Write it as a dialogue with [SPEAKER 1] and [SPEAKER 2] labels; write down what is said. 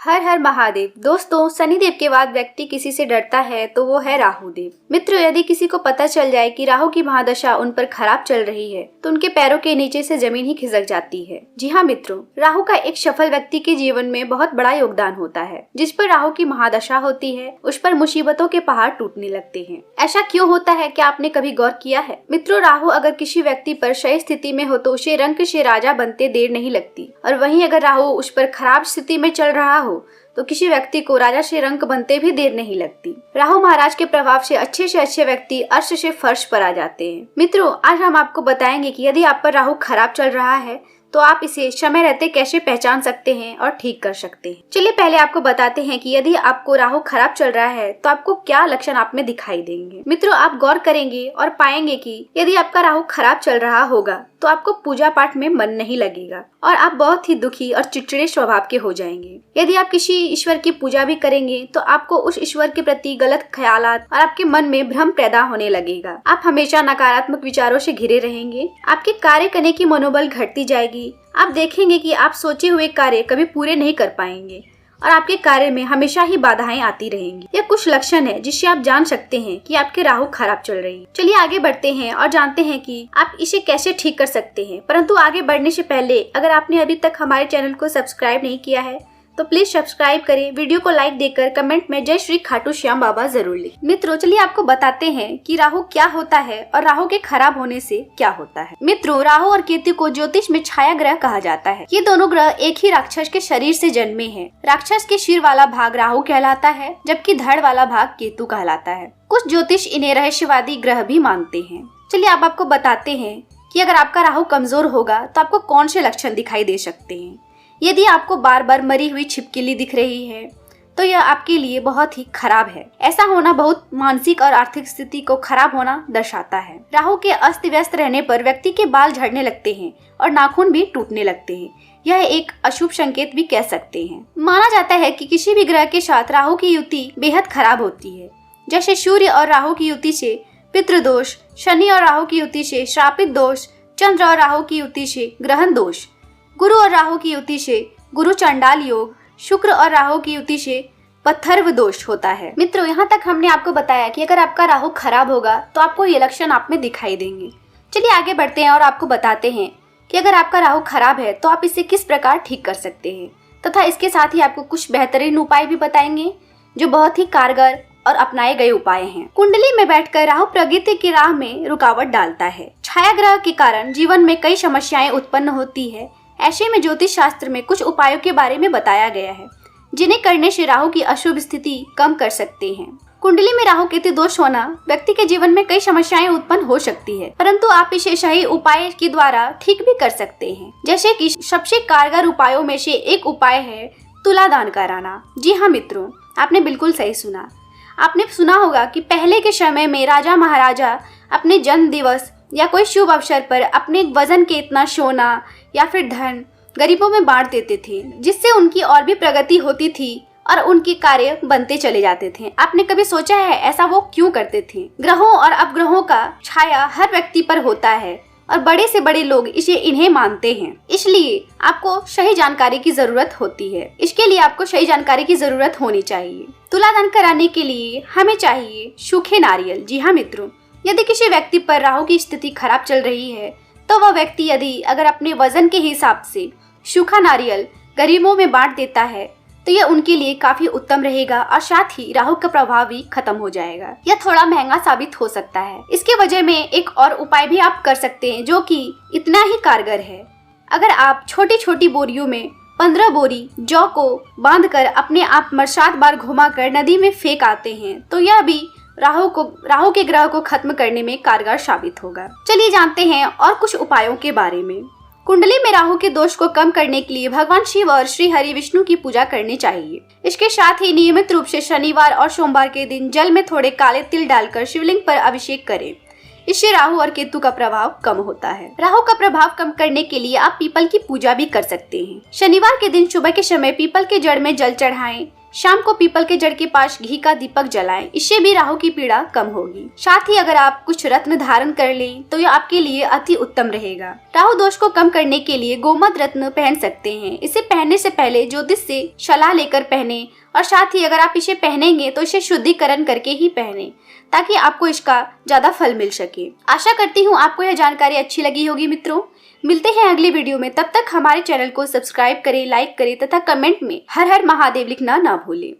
[SPEAKER 1] हर हर महादेव। दोस्तों, शनिदेव के बाद व्यक्ति किसी से डरता है तो वो है राहु देव। मित्रों, यदि किसी को पता चल जाए कि राहु की महादशा उन पर खराब चल रही है तो उनके पैरों के नीचे से जमीन ही खिसक जाती है। जी हाँ मित्रों, राहु का एक सफल व्यक्ति के जीवन में बहुत बड़ा योगदान होता है। जिस पर राहु की महादशा होती है उस पर मुसीबतों के पहाड़ टूटने लगते हैं। ऐसा क्यों होता है, क्या आपने कभी गौर किया है? मित्रों, राहु अगर किसी व्यक्ति पर सही स्थिति में हो तो उसे रंक से राजा बनते देर नहीं लगती, और वहीं अगर राहु उस पर खराब स्थिति में चल रहा हो तो किसी व्यक्ति को राजा से रंक बनते भी देर नहीं लगती। राहु महाराज के प्रभाव से अच्छे व्यक्ति अर्श से फर्श पर आ जाते हैं। मित्रों, आज हम आपको बताएंगे कि यदि आप पर राहु खराब चल रहा है तो आप इसे समय रहते कैसे पहचान सकते हैं और ठीक कर सकते हैं। चलिए पहले आपको बताते हैं कि यदि आपको राहु खराब चल रहा है तो आपको क्या लक्षण आप में दिखाई देंगे। मित्रों, आप गौर करेंगे और पाएंगे कि यदि आपका राहु खराब चल रहा होगा तो आपको पूजा पाठ में मन नहीं लगेगा और आप बहुत ही दुखी और चिड़चिड़े स्वभाव के हो जाएंगे। यदि आप किसी ईश्वर की पूजा भी करेंगे तो आपको उस ईश्वर के प्रति गलत ख्यालात और आपके मन में भ्रम पैदा होने लगेगा। आप हमेशा नकारात्मक विचारों से घिरे रहेंगे। आपके कार्य करने की मनोबल घटती जाएगी। आप देखेंगे कि आप सोचे हुए कार्य कभी पूरे नहीं कर पाएंगे और आपके कार्य में हमेशा ही बाधाएं आती रहेंगी। यह कुछ लक्षण है जिससे आप जान सकते हैं कि आपके राहु खराब चल रही है। चलिए आगे बढ़ते हैं और जानते हैं कि आप इसे कैसे ठीक कर सकते हैं। परंतु आगे बढ़ने से पहले अगर आपने अभी तक हमारे चैनल को सब्सक्राइब नहीं किया है तो प्लीज सब्सक्राइब करें। वीडियो को लाइक देकर कमेंट में जय श्री खाटू श्याम बाबा जरूर लिखें। मित्रों, चलिए आपको बताते हैं कि राहु क्या होता है और राहु के खराब होने से क्या होता है। मित्रों, राहु और केतु को ज्योतिष में छाया ग्रह कहा जाता है। ये दोनों ग्रह एक ही राक्षस के शरीर से जन्मे हैं। राक्षस के सिर वाला भाग राहु कहलाता है जबकि धड़ वाला भाग केतु कहलाता है। कुछ ज्योतिष इन्हें रहस्यवादी ग्रह भी मानते हैं। चलिए अब आपको बताते हैं कि अगर आपका राहु कमजोर होगा तो आपको कौन से लक्षण दिखाई दे सकते हैं। यदि आपको बार बार मरी हुई छिपकली दिख रही है तो यह आपके लिए बहुत ही खराब है। ऐसा होना बहुत मानसिक और आर्थिक स्थिति को खराब होना दर्शाता है। राहु के अस्त व्यस्त रहने पर व्यक्ति के बाल झड़ने लगते हैं और नाखून भी टूटने लगते हैं। यह एक अशुभ संकेत भी कह सकते हैं। माना जाता है कि किसी भी ग्रह के साथ राहु की युति बेहद खराब होती है। जैसे सूर्य और राहु की युति से पितृदोष, शनि और राहु की युति से श्रापित दोष, चंद्र और राहु की युति से ग्रहण दोष, गुरु और राहु की युति से गुरु चंडाल योग, शुक्र और राहु की युति से पत्थर्व दोष होता है। मित्रों, यहाँ तक हमने आपको बताया कि अगर आपका राहु खराब होगा तो आपको ये लक्षण आप में दिखाई देंगे। चलिए आगे बढ़ते हैं और आपको बताते हैं कि अगर आपका राहु खराब है तो आप इसे किस प्रकार ठीक कर सकते हैं, तथा इसके साथ ही आपको कुछ बेहतरीन उपाय भी बताएंगे जो बहुत ही कारगर और अपनाए गए उपाय हैं। कुंडली में बैठकर राहु प्रगति की राह में रुकावट डालता है। छाया ग्रह के कारण जीवन में कई समस्याएं उत्पन्न होती है। ऐसे में ज्योतिष शास्त्र में कुछ उपायों के बारे में बताया गया है जिन्हें करने से राहु की अशुभ स्थिति कम कर सकते हैं। कुंडली में राहु केतु दोष होना व्यक्ति के जीवन में कई समस्याएं उत्पन्न हो सकती है, परंतु आप इसे सही उपाय के द्वारा ठीक भी कर सकते हैं। जैसे कि सबसे कारगर उपायों में से एक उपाय है तुला दान कराना। जी हाँ मित्रों, आपने बिल्कुल सही सुना। आपने सुना होगा कि पहले के समय में राजा महाराजा अपने जन्म दिवस या कोई शुभ अवसर पर अपने वजन के इतना सोना या फिर धन गरीबों में बांट देते थे, जिससे उनकी और भी प्रगति होती थी और उनके कार्य बनते चले जाते थे। आपने कभी सोचा है ऐसा वो क्यों करते थे? ग्रहों और अपग्रहों का छाया हर व्यक्ति पर होता है और बड़े से बड़े लोग इन्हें मानते हैं, इसलिए आपको सही जानकारी की जरूरत होती है। इसके लिए आपको सही जानकारी की जरूरत होनी चाहिए। तुला दान कराने के लिए हमें चाहिए सूखे नारियल। जी हाँ मित्रों, यदि किसी व्यक्ति पर राहु की स्थिति खराब चल रही है तो वह व्यक्ति अगर अपने वजन के हिसाब से सूखा नारियल गरीबों में बांट देता है तो यह उनके लिए काफी उत्तम रहेगा और साथ ही राहु का प्रभाव भी खत्म हो जाएगा। यह थोड़ा महंगा साबित हो सकता है। इसके वजह में एक और उपाय भी आप कर सकते हैं जो कि इतना ही कारगर है। अगर आप छोटी छोटी बोरियों में 15 बोरी जौ को बांधकर अपने आप 7 बार घुमाकर नदी में फेंक आते हैं तो यह भी राहु के ग्रह को खत्म करने में कारगर साबित होगा। चलिए जानते हैं और कुछ उपायों के बारे में। कुंडली में राहु के दोष को कम करने के लिए भगवान शिव और श्री हरि विष्णु की पूजा करनी चाहिए। इसके साथ ही नियमित रूप से शनिवार और सोमवार के दिन जल में थोड़े काले तिल डालकर शिवलिंग पर अभिषेक करें। इससे राहु और केतु का प्रभाव कम होता है। राहु का प्रभाव कम करने के लिए आप पीपल की पूजा भी कर सकते हैं। शनिवार के दिन सुबह के समय पीपल के जड़ में जल चढ़ाएं शाम को पीपल के जड़ के पास घी का दीपक जलाएं, इससे भी राहु की पीड़ा कम होगी। साथ ही अगर आप कुछ रत्न धारण कर लें तो यह आपके लिए अति उत्तम रहेगा। राहु दोष को कम करने के लिए गोमत रत्न पहन सकते हैं। इसे पहनने से पहले ज्योतिष से सलाह लेकर पहने और साथ ही अगर आप इसे पहनेंगे तो इसे शुद्धिकरण करके ही पहने ताकि आपको इसका ज्यादा फल मिल सके। आशा करती हूँ आपको यह जानकारी अच्छी लगी होगी मित्रों। मिलते हैं अगली वीडियो में, तब तक हमारे चैनल को सब्सक्राइब करें, लाइक करें तथा कमेंट में हर हर महादेव लिखना ना भूलें।